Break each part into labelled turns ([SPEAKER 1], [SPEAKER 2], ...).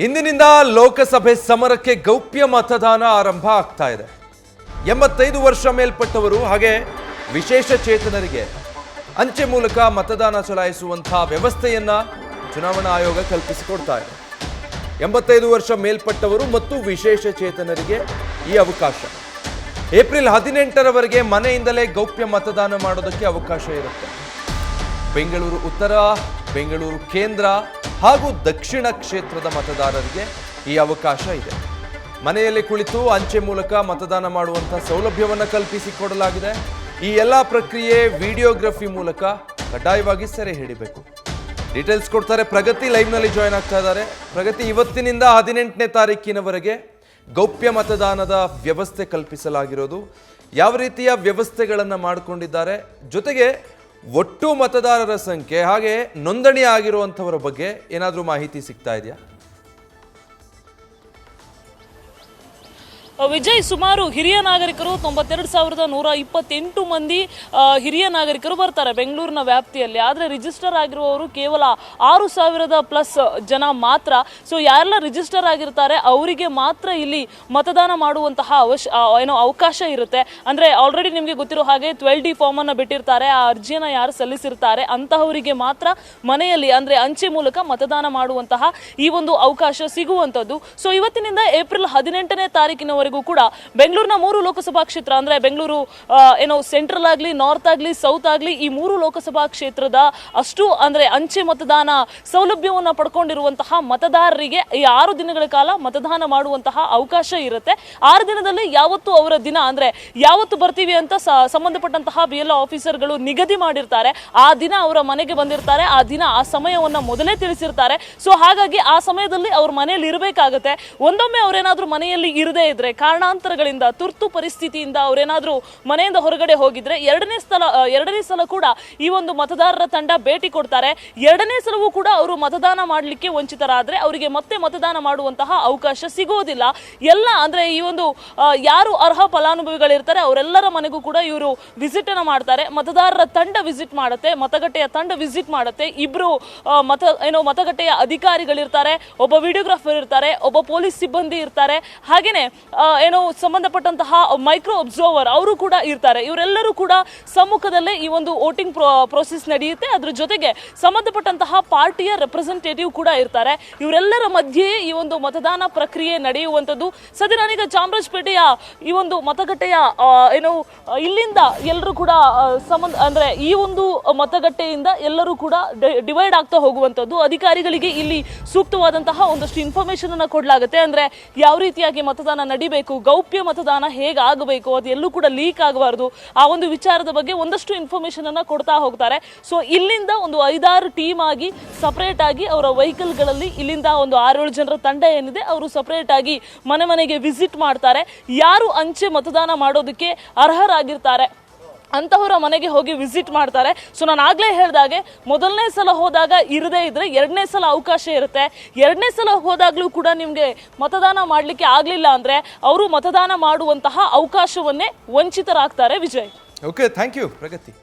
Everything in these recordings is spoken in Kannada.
[SPEAKER 1] ಇಂದಿನಿಂದ ಲೋಕಸಭೆ ಸಮರಕ್ಕೆ ಗೌಪ್ಯ ಮತದಾನ ಆರಂಭ ಆಗ್ತಾ ಇದೆ. 85 ವರ್ಷ ಮೇಲ್ಪಟ್ಟವರು ಹಾಗೆ ವಿಶೇಷ ಚೇತನರಿಗೆ ಅಂಚೆ ಮೂಲಕ ಮತದಾನ ಚಲಾಯಿಸುವಂತಹ ವ್ಯವಸ್ಥೆಯನ್ನ ಚುನಾವಣಾ ಆಯೋಗ ಕಲ್ಪಿಸಿಕೊಡ್ತಾ ಇದೆ. 85 ವರ್ಷ ಮೇಲ್ಪಟ್ಟವರು ಮತ್ತು ವಿಶೇಷ ಚೇತನರಿಗೆ ಈ ಅವಕಾಶ. ಏಪ್ರಿಲ್ 18ರವರೆಗೆ ಮನೆಯಿಂದಲೇ ಗೌಪ್ಯ ಮತದಾನ ಮಾಡೋದಕ್ಕೆ ಅವಕಾಶ ಇರುತ್ತೆ. ಬೆಂಗಳೂರು ಉತ್ತರ, ಬೆಂಗಳೂರು ಕೇಂದ್ರ ಹಾಗೂ ದಕ್ಷಿಣ ಕ್ಷೇತ್ರದ ಮತದಾರರಿಗೆ ಈ ಅವಕಾಶ ಇದೆ. ಮನೆಯಲ್ಲಿ ಕುಳಿತು ಅಂಚೆ ಮೂಲಕ ಮತದಾನ ಮಾಡುವಂಥ ಸೌಲಭ್ಯವನ್ನು ಕಲ್ಪಿಸಿಕೊಡಲಾಗಿದೆ. ಈ ಎಲ್ಲ ಪ್ರಕ್ರಿಯೆ ವಿಡಿಯೋಗ್ರಫಿ ಮೂಲಕ ಕಡ್ಡಾಯವಾಗಿ ಸೆರೆ ಹಿಡಿಬೇಕು. ಡೀಟೇಲ್ಸ್ ಕೊಡ್ತಾರೆ ಪ್ರಗತಿ, ಲೈವ್ನಲ್ಲಿ ಜಾಯ್ನ್ ಆಗ್ತಾ ಇದ್ದಾರೆ. ಪ್ರಗತಿ, ಇವತ್ತಿನಿಂದ 18ನೇ ತಾರೀಕಿನವರೆಗೆ ಗೌಪ್ಯ ಮತದಾನದ ವ್ಯವಸ್ಥೆ ಕಲ್ಪಿಸಲಾಗಿರೋದು. ಯಾವ ರೀತಿಯ ವ್ಯವಸ್ಥೆಗಳನ್ನು ಮಾಡಿಕೊಂಡಿದ್ದಾರೆ, ಜೊತೆಗೆ ಒಟ್ಟು ಮತದಾರರ ಸಂಖ್ಯೆ ಹಾಗೆ ನೋಂದಣಿ ಆಗಿರುವಂಥವರ ಬಗ್ಗೆ ಏನಾದರೂ ಮಾಹಿತಿ ಸಿಗ್ತಾ ಇದೆಯಾ?
[SPEAKER 2] ವಿಜಯ್, ಸುಮಾರು ಹಿರಿಯ ನಾಗರಿಕರು 92,128 ಮಂದಿ ಹಿರಿಯ ನಾಗರಿಕರು ಬರ್ತಾರೆ ಬೆಂಗಳೂರಿನ ವ್ಯಾಪ್ತಿಯಲ್ಲಿ. ಆದರೆ ರಿಜಿಸ್ಟರ್ ಆಗಿರುವವರು ಕೇವಲ 6,000+ ಜನ ಮಾತ್ರ. ಸೊ ಯಾರೆಲ್ಲ ರಿಜಿಸ್ಟರ್ ಆಗಿರ್ತಾರೆ ಅವರಿಗೆ ಮಾತ್ರ ಇಲ್ಲಿ ಮತದಾನ ಮಾಡುವಂತಹ ಅವಕಾಶ ಇರುತ್ತೆ. ಅಂದರೆ ಆಲ್ರೆಡಿ ನಿಮಗೆ ಗೊತ್ತಿರೋ ಹಾಗೆ 12D ಫಾರ್ಮನ್ನು ಬಿಟ್ಟಿರ್ತಾರೆ. ಆ ಅರ್ಜಿಯನ್ನು ಯಾರು ಸಲ್ಲಿಸಿರ್ತಾರೆ ಅಂತಹವರಿಗೆ ಮಾತ್ರ ಮನೆಯಲ್ಲಿ ಅಂದರೆ ಅಂಚೆ ಮೂಲಕ ಮತದಾನ ಮಾಡುವಂತಹ ಈ ಒಂದು ಅವಕಾಶ ಸಿಗುವಂಥದ್ದು. ಸೊ ಇವತ್ತಿನಿಂದ ಏಪ್ರಿಲ್ 18ನೇ ತಾರೀಕಿನವರೆಗೂ ಕೂಡ ಬೆಂಗಳೂರಿನ 3 ಲೋಕಸಭಾ ಕ್ಷೇತ್ರ ಅಂದರೆ ಬೆಂಗಳೂರು ಸೆಂಟ್ರಲ್ ಆಗಲಿ, ನಾರ್ತ್ ಆಗಲಿ, ಸೌತ್ ಆಗಲಿ, ಈ 3 ಲೋಕಸಭಾ ಕ್ಷೇತ್ರದ ಅಷ್ಟು ಅಂದರೆ ಅಂಚೆ ಮತದಾನ ಸೌಲಭ್ಯವನ್ನು ಪಡ್ಕೊಂಡಿರುವಂತಹ ಮತದಾರರಿಗೆ ಈ 6 ದಿನಗಳ ಕಾಲ ಮತದಾನ ಮಾಡುವಂತಹ ಅವಕಾಶ ಇರುತ್ತೆ. 6 ದಿನದಲ್ಲಿ ಯಾವತ್ತು ಅವರ ದಿನ ಅಂದರೆ ಯಾವತ್ತು ಬರ್ತೀವಿ ಅಂತ ಸಂಬಂಧಪಟ್ಟಂತಹ BLO ಆಫೀಸರ್ಗಳು ನಿಗದಿ ಮಾಡಿರ್ತಾರೆ. ಆ ದಿನ ಅವರ ಮನೆಗೆ ಬಂದಿರ್ತಾರೆ. ಆ ದಿನ ಆ ಸಮಯವನ್ನು ಮೊದಲೇ ತಿಳಿಸಿರ್ತಾರೆ. ಸೊ ಹಾಗಾಗಿ ಆ ಸಮಯದಲ್ಲಿ ಅವ್ರ ಮನೆಯಲ್ಲಿ ಇರಬೇಕಾಗತ್ತೆ. ಒಂದೊಮ್ಮೆ ಅವರೇನಾದ್ರೂ ಮನೆಯಲ್ಲಿ ಇರದೇ ಇದ್ರೆ, ಕಾರಣಾಂತರಗಳಿಂದ, ತುರ್ತು ಪರಿಸ್ಥಿತಿಯಿಂದ ಅವರೇನಾದ್ರೂ ಮನೆಯಿಂದ ಹೊರಗಡೆ ಹೋಗಿದ್ರೆ ಎರಡನೇ ಸಲ ಕೂಡ ಈ ಒಂದು ಮತದಾರರ ತಂಡ ಭೇಟಿ ಕೊಡ್ತಾರೆ. ಎರಡನೇ ಸಲವೂ ಕೂಡ ಅವರು ಮತದಾನ ಮಾಡಲಿಕ್ಕೆ ವಂಚಿತರಾದ್ರೆ ಅವರಿಗೆ ಮತ್ತೆ ಮತದಾನ ಮಾಡುವಂತಹ ಅವಕಾಶ ಸಿಗೋದಿಲ್ಲ. ಎಲ್ಲ ಅಂದ್ರೆ ಈ ಒಂದು ಯಾರು ಅರ್ಹ ಫಲಾನುಭವಿಗಳಿರ್ತಾರೆ ಅವರೆಲ್ಲರ ಮನೆಗೂ ಕೂಡ ಇವರು ವಿಸಿಟ್ ಅನ್ನ ಮಾಡ್ತಾರೆ. ಮತದಾರರ ತಂಡ ವಿಸಿಟ್ ಮಾಡುತ್ತೆ, ಮತಗಟ್ಟೆಯ ತಂಡ ವಿಸಿಟ್ ಮಾಡುತ್ತೆ. ಇಬ್ರು ಮತಗಟ್ಟೆಯ ಅಧಿಕಾರಿಗಳಿರ್ತಾರೆ, ಒಬ್ಬ ವಿಡಿಯೋಗ್ರಾಫರ್ ಇರ್ತಾರೆ, ಒಬ್ಬ ಪೊಲೀಸ್ ಸಿಬ್ಬಂದಿ ಇರ್ತಾರೆ, ಹಾಗೇನೆ ಸಂಬಂಧಪಟ್ಟಂತಹ ಮೈಕ್ರೋ ಅಬ್ಸರ್ವರ್ ಅವರು ಕೂಡ ಇರ್ತಾರೆ. ಇವರೆಲ್ಲರೂ ಕೂಡ ಸಮ್ಮುಖದಲ್ಲೇ ಈ ಒಂದು ವೋಟಿಂಗ್ ಪ್ರೋಸೆಸ್ ನಡೆಯುತ್ತೆ. ಅದ್ರ ಜೊತೆಗೆ ಸಂಬಂಧಪಟ್ಟಂತಹ ಪಾರ್ಟಿಯ ರೆಪ್ರೆಸೆಂಟೇಟಿವ್ ಕೂಡ ಇರ್ತಾರೆ. ಇವರೆಲ್ಲರ ಮಧ್ಯೆಯೇ ಈ ಒಂದು ಮತದಾನ ಪ್ರಕ್ರಿಯೆ ನಡೆಯುವಂಥದ್ದು. ಸದ್ಯ ನಾನೀಗ ಚಾಮರಾಜಪೇಟೆಯ ಈ ಒಂದು ಮತಗಟ್ಟೆಯ ಇಲ್ಲಿಂದ ಎಲ್ಲರೂ ಕೂಡ ಅಂದ್ರೆ ಈ ಒಂದು ಮತಗಟ್ಟೆಯಿಂದ ಎಲ್ಲರೂ ಕೂಡ ಡಿವೈಡ್ ಆಗ್ತಾ ಹೋಗುವಂಥದ್ದು. ಅಧಿಕಾರಿಗಳಿಗೆ ಇಲ್ಲಿ ಸೂಕ್ತವಾದಂತಹ ಒಂದಷ್ಟು ಇನ್ಫಾರ್ಮೇಶನ್ ಅನ್ನ ಕೊಡಲಾಗುತ್ತೆ. ಅಂದ್ರೆ ಯಾವ ರೀತಿಯಾಗಿ ಮತದಾನ ನಡಿಬೇಕು, ಗೌಪ್ಯ ಮತದಾನ ಹೇಗಾಗಬೇಕು, ಅದು ಎಲ್ಲೂ ಕೂಡ ಲೀಕ್ ಆಗಬಾರ್ದು, ಆ ಒಂದು ವಿಚಾರದ ಬಗ್ಗೆ ಒಂದಷ್ಟು ಇನ್ಫಾರ್ಮೇಶನ್ ಅನ್ನ ಕೊಡ್ತಾ ಹೋಗ್ತಾರೆ. ಸೊ ಇಲ್ಲಿಂದ ಒಂದು 5-6 ಟೀಮ್ ಆಗಿ ಸಪರೇಟ್ ಆಗಿ ಅವರ ವೆಹಿಕಲ್ಗಳಲ್ಲಿ ಇಲ್ಲಿಂದ ಒಂದು 6-7 ಜನರ ತಂಡ ಏನಿದೆ ಅವರು ಸಪರೇಟ್ ಆಗಿ ಮನೆ ಮನೆಗೆ ವಿಸಿಟ್ ಮಾಡ್ತಾರೆ. ಯಾರು ಅಂಚೆ ಮತದಾನ ಮಾಡೋದಕ್ಕೆ ಅರ್ಹರಾಗಿರ್ತಾರೆ ಅಂತಹವರ ಮನೆಗೆ ಹೋಗಿ ವಿಸಿಟ್ ಮಾಡ್ತಾರೆ. ಸೊ ನಾನು ಆಗ್ಲೇ ಹೇಳಿದಾಗೆ ಮೊದಲನೇ ಸಲ ಹೋದಾಗ ಇರದೇ ಇದ್ರೆ ಎರಡನೇ ಸಲ ಅವಕಾಶ ಇರುತ್ತೆ. ಎರಡನೇ ಸಲ ಹೋದಾಗ್ಲೂ ಕೂಡ ನಿಮಗೆ ಮತದಾನ ಮಾಡಲಿಕ್ಕೆ ಆಗಲಿಲ್ಲ ಅಂದ್ರೆ ಅವರು ಮತದಾನ ಮಾಡುವಂತಹ ಅವಕಾಶವನ್ನೇ ವಂಚಿತರಾಗ್ತಾರೆ. Vijay,
[SPEAKER 1] okay, thank you Pragati.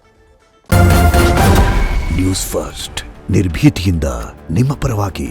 [SPEAKER 3] News first, ನಿರ್ಭೀತಿಯಿಂದ ನಿಮ್ಮ ಪರವಾಗಿ.